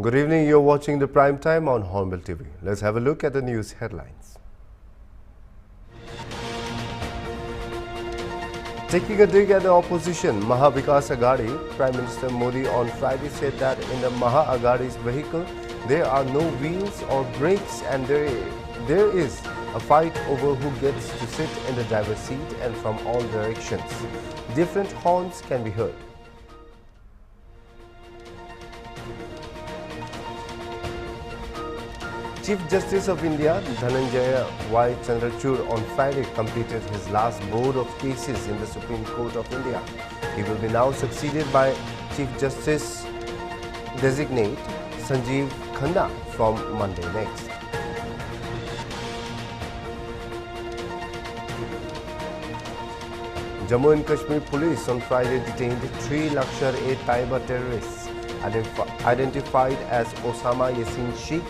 Good evening, you're watching the prime time on Hornbill TV. Let's have a look at the news headlines. Taking a dig at the opposition, Maha Vikas Aghadi, Prime Minister Modi on Friday said that in the Maha Aghadi's vehicle, there are no wheels or brakes and there is a fight over who gets to sit in the driver's seat and from all directions. Different horns can be heard. Chief Justice of India, Dhananjaya Y. Chandrachud, on Friday completed his last board of cases in the Supreme Court of India. He will be now succeeded by Chief Justice Designate Sanjeev Khanna from Monday next. Jammu and Kashmir police on Friday detained 3 Lashkar-e-Taiba terrorists identified as Osama Yasin Sheikh,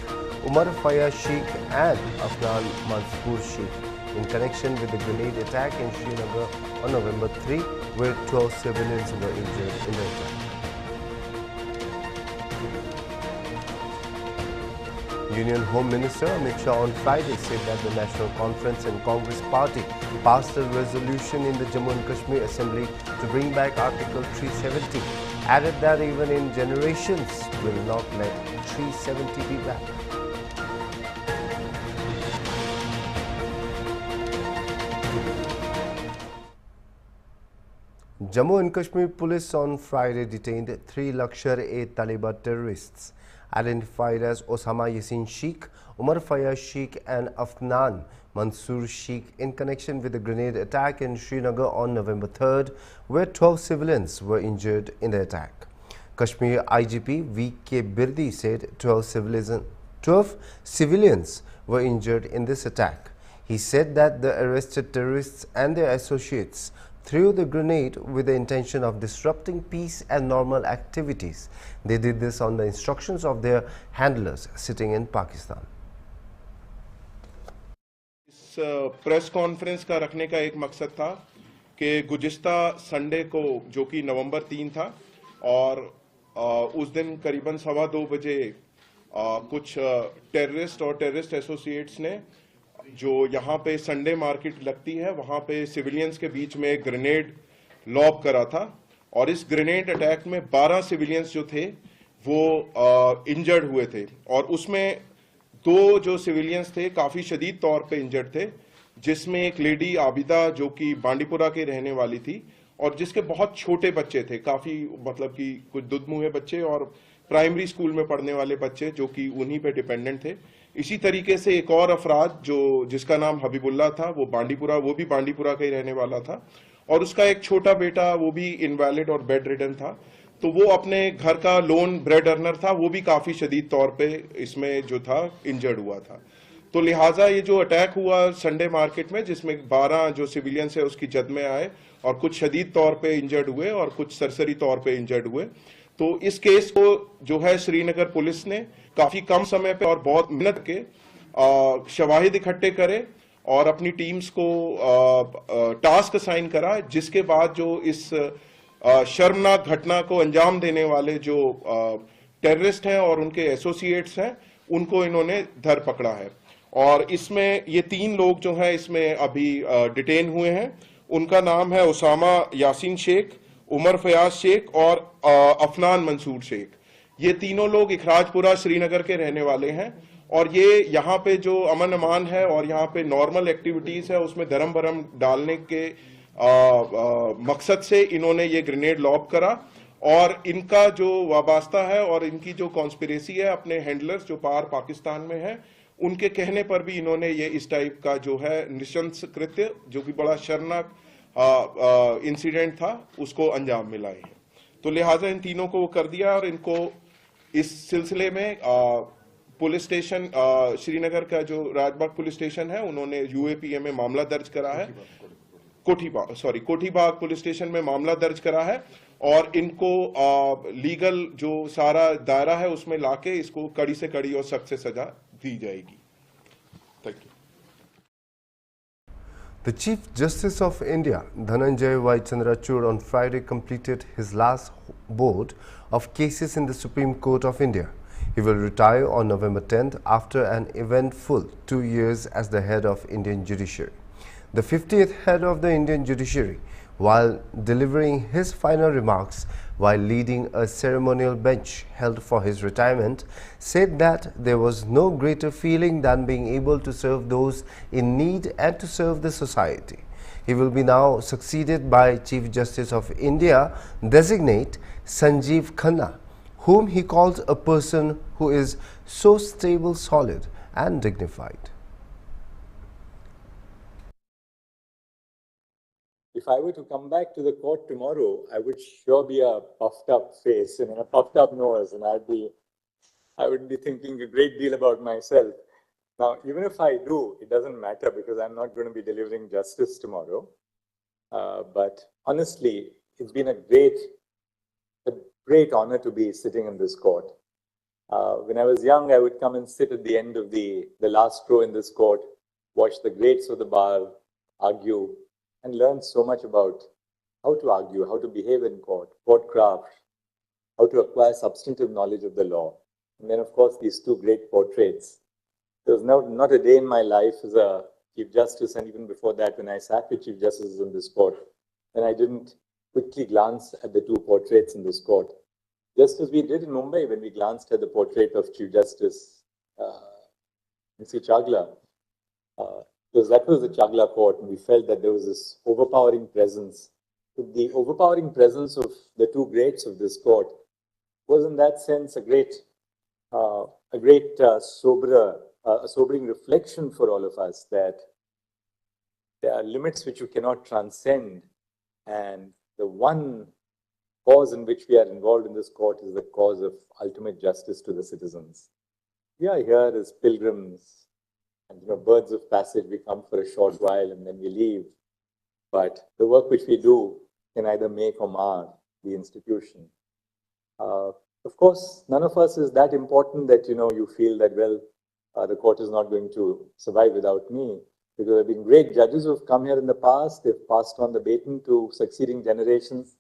Umar Fayaz Sheikh and Afnan Mansoor Sheikh in connection with the grenade attack in Srinagar on November 3, where 12 civilians were injured in the attack. Union Home Minister Amit Shah on Friday said that the National Conference and Congress Party passed a resolution in the Jammu and Kashmir Assembly to bring back Article 370, added that even in generations will not let 370 be back. Jammu and Kashmir police on Friday detained 3 Lashkar-e-Taiba terrorists identified as Osama Yasin Sheikh, Umar Fayaz Sheikh and Afnan Mansoor Sheikh in connection with the grenade attack in Srinagar on November 3rd, where 12 civilians were injured in the attack. Kashmir IGP V.K. Birdi said 12 civilians were injured in this attack. He said that the arrested terrorists and their associates threw the grenade with the intention of disrupting peace and normal activities. They did this on the instructions of their handlers sitting in Pakistan. इस press conference का रखने का एक मकसद था कि गुज़िश्ता Sunday को, जो कि नवंबर 3 था, और उस दिन करीबन 2:15 बजे कुछ टेररिस्ट और टेररिस्ट एसोसिएट्स ने, जो यहाँ पे संडे मार्केट लगती है, वहाँ पे सिविलियंस के बीच में एक ग्रेनेड लॉब करा था और इस ग्रेनेड अटैक में 12 सिविलियंस जो थे वो इंजर्ड हुए थे और उसमें 2 जो सिविलियंस थे काफ़ी शदीद तौर पे इंजर्ड थे, जिसमें एक लेडी आबिदा जो कि बांडीपुरा के रहने वाली थी और जिसके बहुत छोटे बच्चे थे, काफ़ी मतलब कि कुछ दुधमुहे बच्चे और प्राइमरी स्कूल में पढ़ने वाले बच्चे जो कि उन्हीं पे डिपेंडेंट थे। इसी तरीके से एक और अफराद जिसका नाम हबीबुल्ला था, वो भी बांडीपुरा का ही रहने वाला था और उसका एक छोटा बेटा वो भी इनवैलिड और बेड रिडन था। तो वो अपने घर का लोन ब्रेड अर्नर था, वो भी काफ़ी शदीद तौर पे इसमें जो था इंजर्ड हुआ था। तो लिहाजा ये जो अटैक हुआ संडे मार्केट में, जिसमें 12 जो सिविलियंस है उसकी जद में आए और कुछ शदीद तौर पे इंजर्ड हुए और कुछ सरसरी तौर पे इंजर्ड हुए। तो इस केस को जो है श्रीनगर पुलिस ने काफी कम समय पे और बहुत मेहनत के शवाहिद इकट्ठे करे और अपनी टीम्स को टास्क असाइन करा, जिसके बाद जो इस शर्मनाक घटना को अंजाम देने वाले जो टेररिस्ट हैं और उनके एसोसिएट्स हैं, उनको इन्होंने धर पकड़ा है। और इसमें ये 3 लोग जो हैं इसमें अभी डिटेन हुए हैं। उनका नाम है ओसामा यासीन शेख, उमर फयाज शेख और अफनान मंसूर शेख। ये तीनों लोग इखराजपुरा श्रीनगर के रहने वाले हैं और ये यहाँ पे जो अमन अमान है और यहाँ पे नॉर्मल एक्टिविटीज है उसमें धर्म भरम डालने के मकसद से इन्होंने ये ग्रेनेड लॉब करा और इनका जो वाबस्ता है और इनकी जो कॉन्स्पिरेसी है अपने हैंडलर्स जो पार पाकिस्तान में है, उनके कहने पर भी इन्होंने ये इस टाइप का जो है नृशंस कृत्य, जो कि बड़ा शर्मनाक इंसिडेंट था, उसको अंजाम मिला है। तो लिहाजा इन तीनों को कर दिया और इनको इस सिलसिले में पुलिस स्टेशन श्रीनगर का जो राजबाग पुलिस स्टेशन है, उन्होंने यूएपीए में मामला दर्ज करा है, कोठीबाग पुलिस स्टेशन में मामला दर्ज करा है और इनको लीगल जो सारा दायरा है उसमें लाके इसको कड़ी से कड़ी और सख्त से सजा दी जाएगी। Thank you. The Chief Justice of India, Dhananjaya Y. Chandrachud, on Friday completed his last board of cases in the Supreme Court of India. He will retire on November 10th after an eventful 2 years as the head of Indian judiciary. The 50th head of the Indian judiciary, while delivering his final remarks while leading a ceremonial bench held for his retirement, said that there was no greater feeling than being able to serve those in need and to serve the society. He will be now succeeded by Chief Justice of India designate Sanjeev Khanna, whom he calls a person who is so stable, solid and dignified. If I were to come back to the court tomorrow, I would sure be a puffed up face and a puffed up nose, and I would be thinking a great deal about myself. Now, even if I do, it doesn't matter because I'm not going to be delivering justice tomorrow. But honestly, it's been a great honor to be sitting in this court. When I was young, I would come and sit at the end of the last row in this court, watch the greats of the bar argue, and learn so much about how to argue, how to behave in court, court craft, how to acquire substantive knowledge of the law. And then, of course, these two great portraits. There was not a day in my life as a Chief Justice, and even before that, when I sat with Chief Justices in this court, and I didn't quickly glance at the two portraits in this court. Just as we did in Mumbai when we glanced at the portrait of Chief Justice Mr. Chagla, because that was the Chagla court, and we felt that there was this overpowering presence. The overpowering presence of the two greats of this court was, in that sense, a sobering reflection for all of us that there are limits which you cannot transcend, and the one cause in which we are involved in this court is the cause of ultimate justice to the citizens. We are here as pilgrims and birds of passage. We come for a short while and then we leave. But the work which we do can either make or mar the institution. Of course, none of us is that important that you feel that, well, the court is not going to survive without me. Because there have been great judges who have come here in the past. They've passed on the baton to succeeding generations.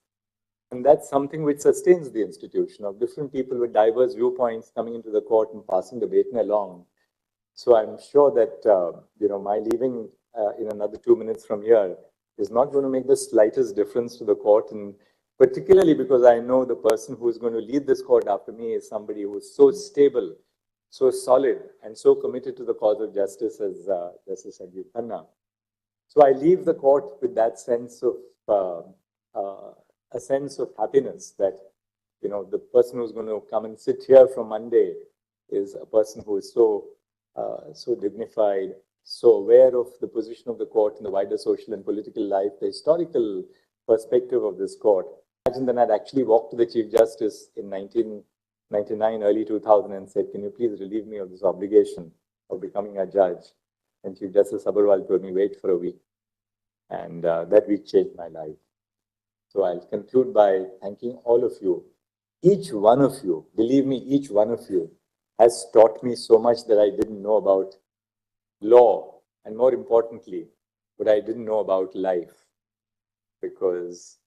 And that's something which sustains the institution, of different people with diverse viewpoints coming into the court and passing the baton along. So I'm sure that, my leaving in another 2 minutes from here is not going to make the slightest difference to the court. And particularly because I know the person who is going to lead this court after me is somebody who is so stable, so solid, and so committed to the cause of justice as Justice Sanjeev Khanna. So I leave the court with that sense of, a sense of happiness that, the person who's going to come and sit here from Monday is a person who is so dignified, so aware of the position of the court in the wider social and political life, the historical perspective of this court. Imagine that I'd actually walked to the Chief Justice in 1999, early 2000, and said, can you please relieve me of this obligation of becoming a judge? And Chief Justice Agarwal told me, wait for a week. And that week changed my life. So I'll conclude by thanking all of you. Each one of you, believe me, each one of you has taught me so much that I didn't know about law, and more importantly, what I didn't know about life. Because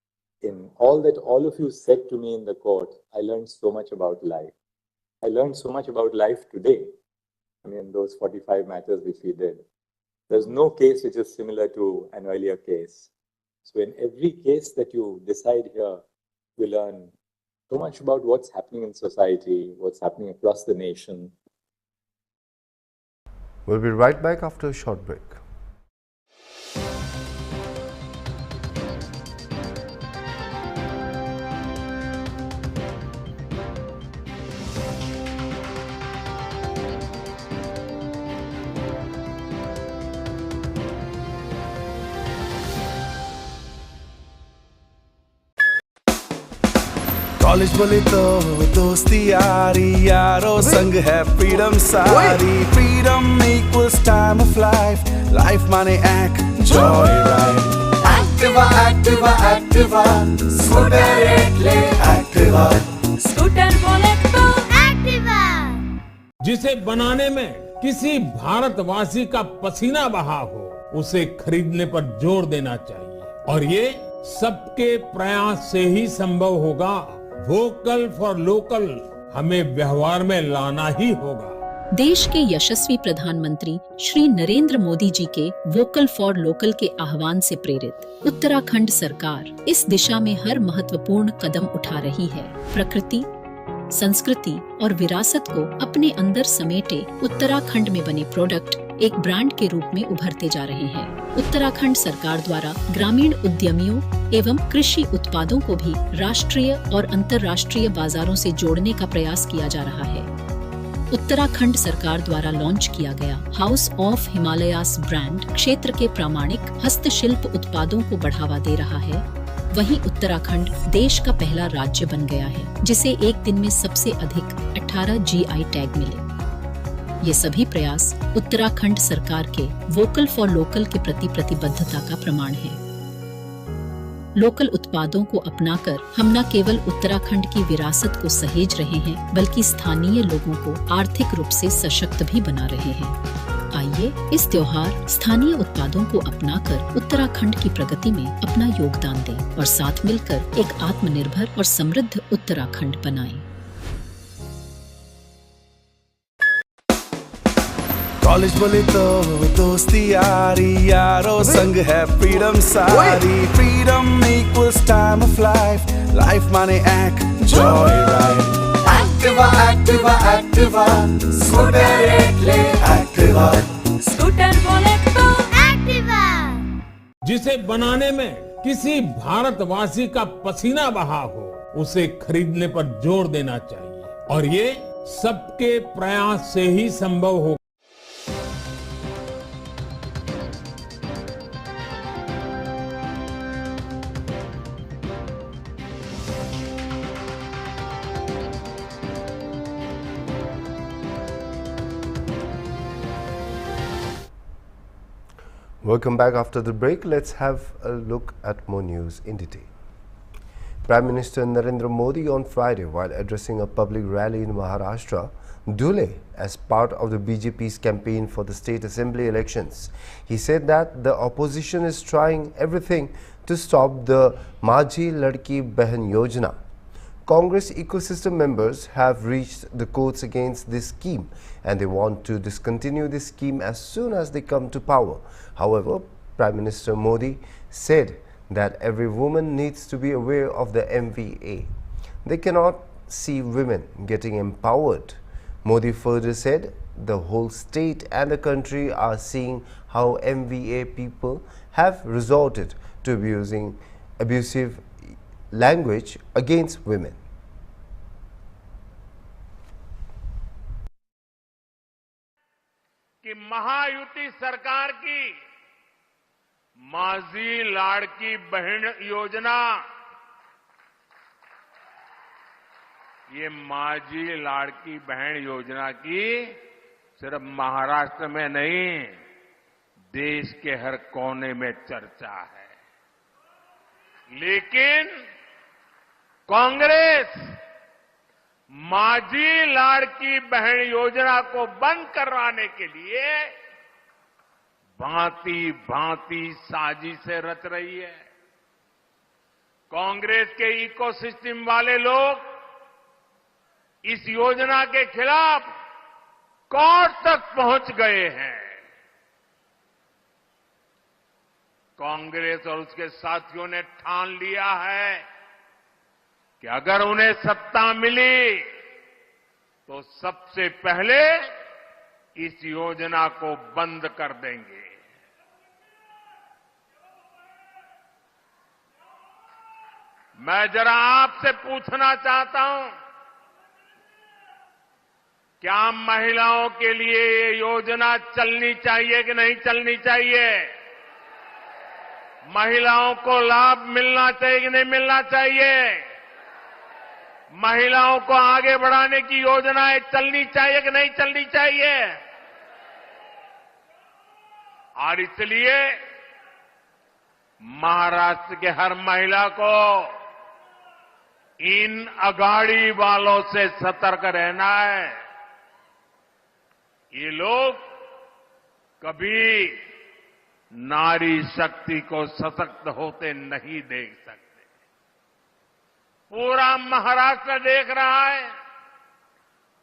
in all that all of you said to me in the court, I learned so much about life. I learned so much about life today. I mean, those 45 matters which we did. There's no case which is similar to an earlier case. So in every case that you decide here, you learn so much about what's happening in society, what's happening across the nation. We'll be right back after a short break. College बोले तो दोस्ती यारी यारों संग है freedom सारी freedom equals time of life माने joy ride Activa Activa Activa scooter ले Activa स्कूटर बोले तो Activa जिसे बनाने में किसी भारतवासी का पसीना बहा हो उसे खरीदने पर जोर देना चाहिए और ये सबके प्रयास से ही संभव होगा वोकल फॉर लोकल हमें व्यवहार में लाना ही होगा। देश के यशस्वी प्रधानमंत्री श्री नरेंद्र मोदी जी के वोकल फॉर लोकल के आह्वान से प्रेरित उत्तराखंड सरकार इस दिशा में हर महत्वपूर्ण कदम उठा रही है। प्रकृति, संस्कृति और विरासत को अपने अंदर समेटे उत्तराखंड में बने प्रोडक्ट एक ब्रांड के रूप में उभरते जा रहे हैं। उत्तराखंड सरकार द्वारा ग्रामीण उद्यमियों एवं कृषि उत्पादों को भी राष्ट्रीय और अंतर्राष्ट्रीय बाजारों से जोड़ने का प्रयास किया जा रहा है। उत्तराखंड सरकार द्वारा लॉन्च किया गया हाउस ऑफ हिमालयास ब्रांड क्षेत्र के प्रामाणिक हस्तशिल्प उत्पादों को बढ़ावा दे रहा है। वहीं उत्तराखंड देश का पहला राज्य बन गया है जिसे एक दिन में सबसे अधिक 18 GI टैग मिले। ये सभी प्रयास उत्तराखंड सरकार के वोकल फॉर लोकल के प्रति प्रतिबद्धता का प्रमाण है। लोकल उत्पादों को अपनाकर हम न केवल उत्तराखंड की विरासत को सहेज रहे हैं बल्कि स्थानीय लोगों को आर्थिक रूप से सशक्त भी बना रहे हैं। आइए इस त्योहार स्थानीय उत्पादों को अपनाकर उत्तराखंड की प्रगति में अपना योगदान दें और साथ मिलकर एक आत्मनिर्भर और समृद्ध उत्तराखंड बनाएं। कॉलेज बोले तो दोस्ती यारी, यारों संग है फ्रीडम सारी। Freedom equals time of life, life माने enjoy ride. Activa Activa Activa, scooter ले एक्टिवा, स्कूटर बोले तो एक्टिवा। जिसे बनाने में किसी भारतवासी का पसीना बहा हो, उसे खरीदने पर जोर देना चाहिए और ये सबके प्रयास से ही संभव हो। Welcome back after the break. Let's have a look at more news in detail. Prime Minister Narendra Modi on Friday, while addressing a public rally in Maharashtra, Dhule, as part of the BJP's campaign for the state assembly elections, he said that the opposition is trying everything to stop the Majhi Ladki Behan Yojana. Congress ecosystem members have reached the courts against this scheme and they want to discontinue this scheme as soon as they come to power. However, Prime Minister Modi said that every woman needs to be aware of the MVA. They cannot see women getting empowered. Modi further said the whole state and the country are seeing how MVA people have resorted to abusive language against women. कि महायुति सरकार की माझी लाड़की बहन योजना, ये माझी लाड़की बहन योजना की सिर्फ महाराष्ट्र में नहीं, देश के हर कोने में चर्चा है। लेकिन कांग्रेस माझी लाड़की बहन योजना को बंद करवाने के लिए भांति भांति साजिशें रच रही है। कांग्रेस के इकोसिस्टम वाले लोग इस योजना के खिलाफ कोर्ट तक पहुंच गए हैं। कांग्रेस और उसके साथियों ने ठान लिया है कि अगर उन्हें सत्ता मिली तो सबसे पहले इस योजना को बंद कर देंगे। मैं जरा आपसे पूछना चाहता हूं, क्या महिलाओं के लिए ये योजना चलनी चाहिए कि नहीं चलनी चाहिए? महिलाओं को लाभ मिलना चाहिए कि नहीं मिलना चाहिए? महिलाओं को आगे बढ़ाने की योजनाएं चलनी चाहिए कि नहीं चलनी चाहिए? और इसलिए महाराष्ट्र के हर महिला को इन अगाड़ी वालों से सतर्क रहना है। ये लोग कभी नारी शक्ति को सशक्त होते नहीं देख सकते। पूरा महाराष्ट्र देख रहा है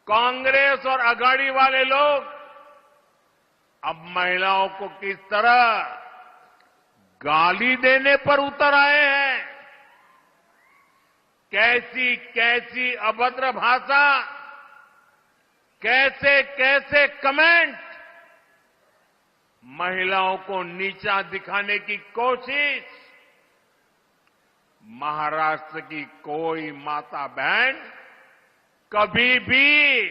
कांग्रेस और अघाड़ी वाले लोग अब महिलाओं को किस तरह गाली देने पर उतर आए हैं, कैसी कैसी अभद्र भाषा, कैसे कैसे कमेंट, महिलाओं को नीचा दिखाने की कोशिश। महाराष्ट्र की कोई माता बहन कभी भी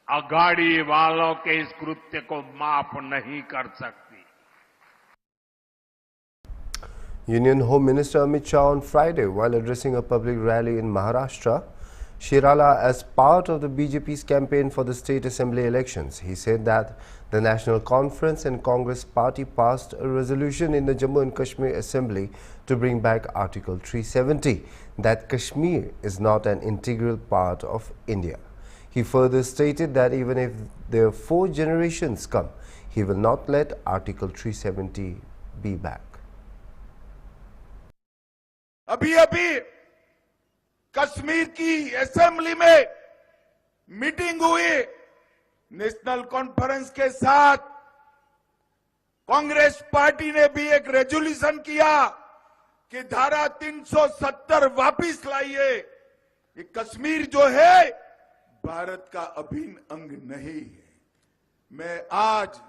अघाड़ी वालों के इस कृत्य को माफ नहीं कर सकती। Union Home Minister Amit Shah on Friday, while addressing a public rally in Maharashtra, Shirala, as part of the BJP's campaign for the state assembly elections, he said that the National Conference and Congress party passed a resolution in the Jammu and Kashmir Assembly to bring back Article 370, that Kashmir is not an integral part of India. He further stated that even if their 4 generations come, he will not let Article 370 be back. अभी अभी कश्मीर की assembly में meeting हुई, national conference के साथ Congress party ने भी एक रेजोल्यूशन किया कि धारा 370 वापिस लाइए। ये कश्मीर जो है भारत का अभिन्न अंग नहीं है। मैं आज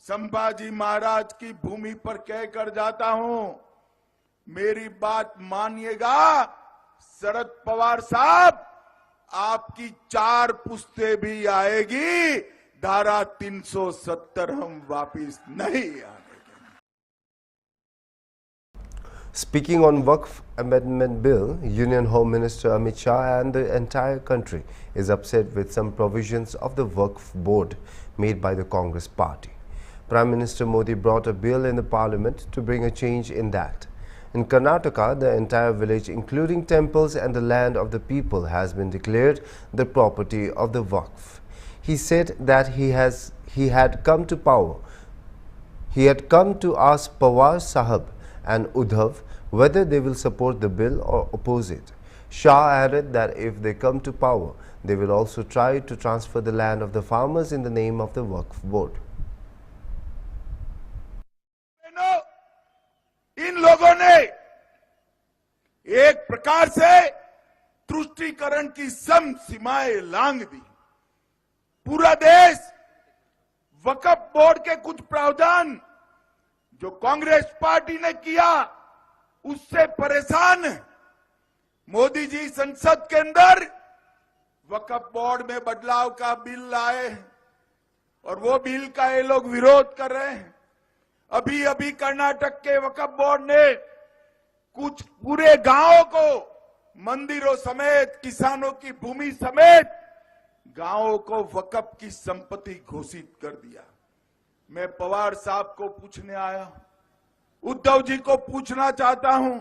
संभाजी महाराज की भूमि पर कहकर जाता हूं, मेरी बात मानिएगा शरद पवार साहब, आपकी 4 पुश्ते भी आएगी, धारा 370 हम वापिस नहीं आने देंगे। Speaking on Waqf Amendment Bill, Union Home Minister Amit Shah and the entire country is upset with some provisions of the Waqf Board made by the Congress party. Prime Minister Modi brought a bill in the parliament to bring a change in that. In Karnataka, the entire village, including temples and the land of the people, has been declared the property of the Waqf. He said that he had come to power. He had come to ask Pawar Sahab and Uddhav whether they will support the bill or oppose it. Shah added that if they come to power, they will also try to transfer the land of the farmers in the name of the Waqf Board. इन लोगों ने एक प्रकार से तुष्टीकरण की सम सीमाएं लांघ दी। पूरा देश वक्फ board के कुछ प्रावधान जो कांग्रेस पार्टी ने किया उससे परेशान है। मोदी जी संसद के अंदर वक्फ बोर्ड में बदलाव का बिल लाए और वो बिल का ये लोग विरोध कर रहे हैं। अभी अभी कर्नाटक के वक्फ बोर्ड ने कुछ पूरे गांवों को मंदिरों समेत, किसानों की भूमि समेत गांवों को वक्फ की संपत्ति घोषित कर दिया। मैं पवार साहब को पूछने आया, उद्धव जी को पूछना चाहता हूं,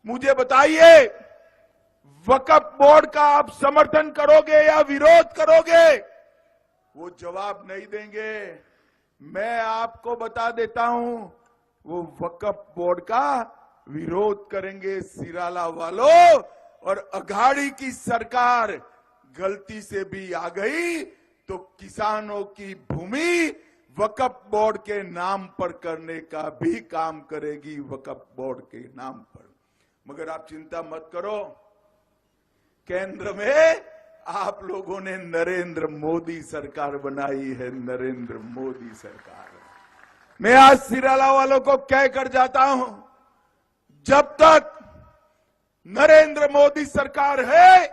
मुझे बताइए वक्फ बोर्ड का आप समर्थन करोगे या विरोध करोगे? वो जवाब नहीं देंगे। मैं आपको बता देता हूं, वो वक्फ बोर्ड का विरोध करेंगे सिराला वालों। और अघाड़ी की सरकार गलती से भी आ गई तो किसानों की भूमि वक्फ बोर्ड के नाम पर करने का भी काम करेगी, वक्फ बोर्ड के नाम पर। मगर आप चिंता मत करो, केंद्र में आप लोगों ने नरेंद्र मोदी सरकार बनाई है, नरेंद्र मोदी सरकार। मैं आज सिराला वालों को कहकर जाता हूं, जब तक नरेंद्र मोदी सरकार है,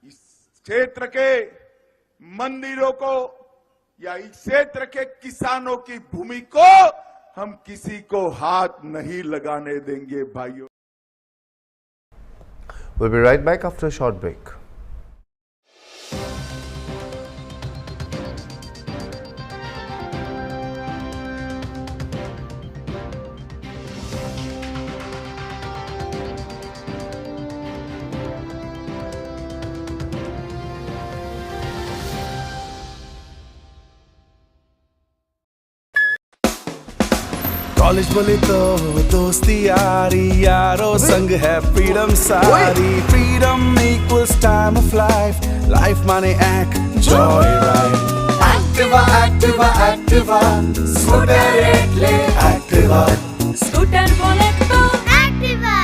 इस क्षेत्र के मंदिरों को या इस क्षेत्र के किसानों की भूमि को हम किसी को हाथ नहीं लगाने देंगे भाइयों। We'll be right back after a short break. College बोले तो दोस्ती यारी, यारों संग है फ्रीडम सारी। Freedom equals time of life, Life money act joyride. Activa, Activa, Activa. Scooter એટલે Activa. स्कूटर बोले तो Activa.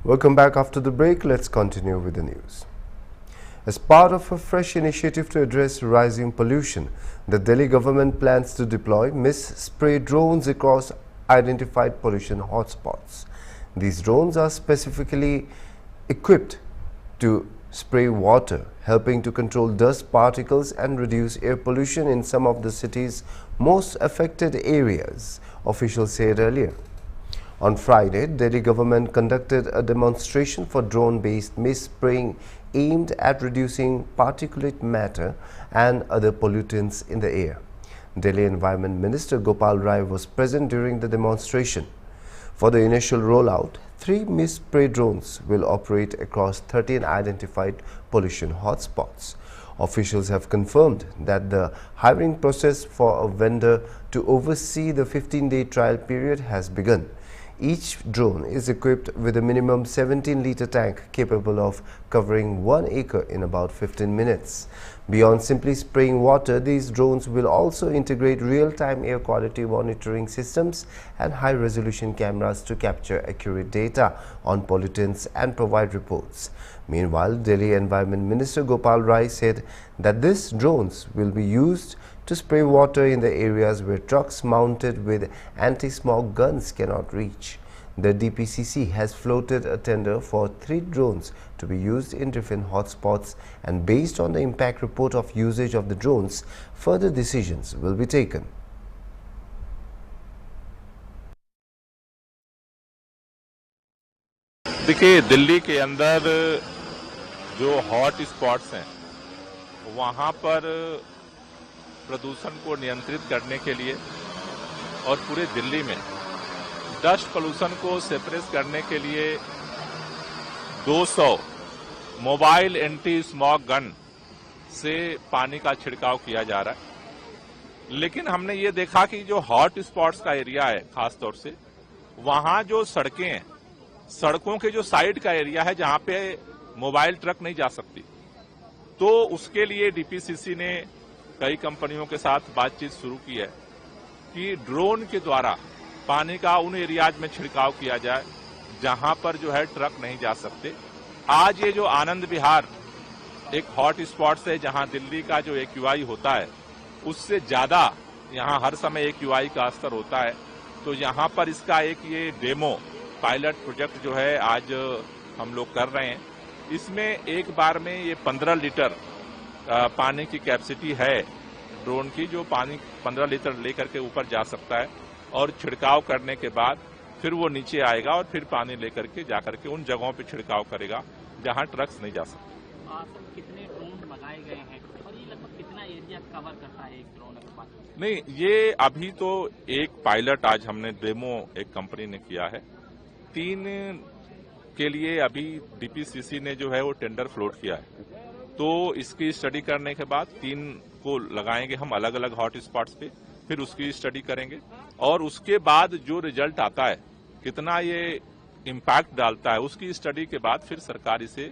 Welcome back after the break. Let's continue with the news. As part of a fresh initiative to address rising pollution, the Delhi government plans to deploy mist spray drones across identified pollution hotspots. These drones are specifically equipped to spray water, helping to control dust particles and reduce air pollution in some of the city's most affected areas, officials said earlier. On Friday, Delhi government conducted a demonstration for drone-based mist spraying aimed at reducing particulate matter and other pollutants in the air. Delhi Environment Minister Gopal Rai was present during the demonstration. For the initial rollout, 3 mist spray drones will operate across 13 identified pollution hotspots. Officials have confirmed that the hiring process for a vendor to oversee the 15-day trial period has begun. Each drone is equipped with a minimum 17-liter tank capable of covering 1 acre in about 15 minutes. Beyond simply spraying water, these drones will also integrate real-time air quality monitoring systems and high-resolution cameras to capture accurate data on pollutants and provide reports. Meanwhile, Delhi Environment Minister Gopal Rai said that these drones will be used to spray water in the areas where trucks mounted with anti-smog guns cannot reach. The DPCC has floated a tender for 3 drones to be used in different hotspots, and based on the impact report of usage of the drones, further decisions will be taken. देखिए, दिल्ली के अंदर जो hot spots हैं वहां पर प्रदूषण को नियंत्रित करने के लिए और पूरे दिल्ली में डस्ट पोल्यूशन को सेपरेट करने के लिए 200 मोबाइल एंटी स्मॉग गन से पानी का छिड़काव किया जा रहा है। लेकिन हमने ये देखा कि जो हॉट स्पॉट्स का एरिया है, खास तौर से वहां जो सड़कें हैं, सड़कों के जो साइड का एरिया है जहां पे मोबाइल ट्रक नहीं जा सकती, तो उसके लिए डीपीसीसी ने कई कंपनियों के साथ बातचीत शुरू की है कि ड्रोन के द्वारा पानी का उन एरियाज में छिड़काव किया जाए जहां पर जो है ट्रक नहीं जा सकते। आज ये जो आनंद विहार एक हॉट स्पॉट है जहां दिल्ली का जो एक्यूआई होता है उससे ज्यादा यहां हर समय एक्यूआई का स्तर होता है, तो यहां पर इसका एक ये डेमो पायलट प्रोजेक्ट जो है आज हम लोग कर रहे हैं। इसमें एक बार में ये 15 लीटर पानी की कैपेसिटी है ड्रोन की, जो पानी 15 लीटर लेकर के ऊपर जा सकता है और छिड़काव करने के बाद फिर वो नीचे आएगा और फिर पानी लेकर के जाकर के उन जगहों पे छिड़काव करेगा जहां ट्रक्स नहीं जा सकते। कितने ड्रोन लगाए गए हैं और ये लगभग कितना एरिया कवर करता है एक ड्रोन के पास? नहीं, ये अभी तो एक पायलट आज हमने डेमो एक कंपनी ने किया है। 3 के लिए अभी डीपीसीसी ने जो है वो टेंडर फ्लोट किया है, तो इसकी स्टडी करने के बाद 3 को लगाएंगे हम अलग अलग हॉट स्पॉट्स पे, फिर उसकी स्टडी करेंगे और उसके बाद जो रिजल्ट आता है, कितना ये इम्पैक्ट डालता है, उसकी स्टडी के बाद फिर सरकार इसे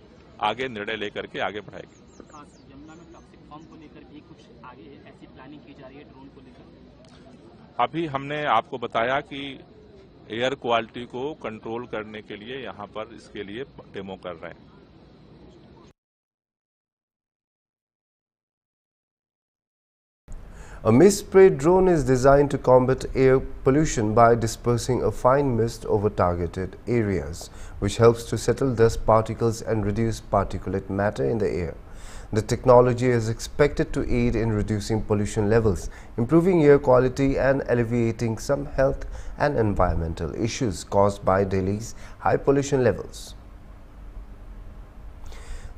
आगे निर्णय लेकर के आगे बढ़ाएगी। यमुना में टॉक्सिक फॉर्म को लेकर भी कुछ आगे ऐसी प्लानिंग की जा रही है ड्रोन को लेकर? अभी हमने आपको बताया कि एयर क्वालिटी को कंट्रोल करने के लिए यहाँ पर इसके लिए डेमो कर रहे हैं। A mist spray drone is designed to combat air pollution by dispersing a fine mist over targeted areas, which helps to settle dust particles and reduce particulate matter in the air. The technology is expected to aid in reducing pollution levels, improving air quality and alleviating some health and environmental issues caused by Delhi's high pollution levels.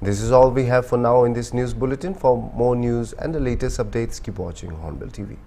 This is all we have for now in this news bulletin. For more news and the latest updates, keep watching Hornbill TV.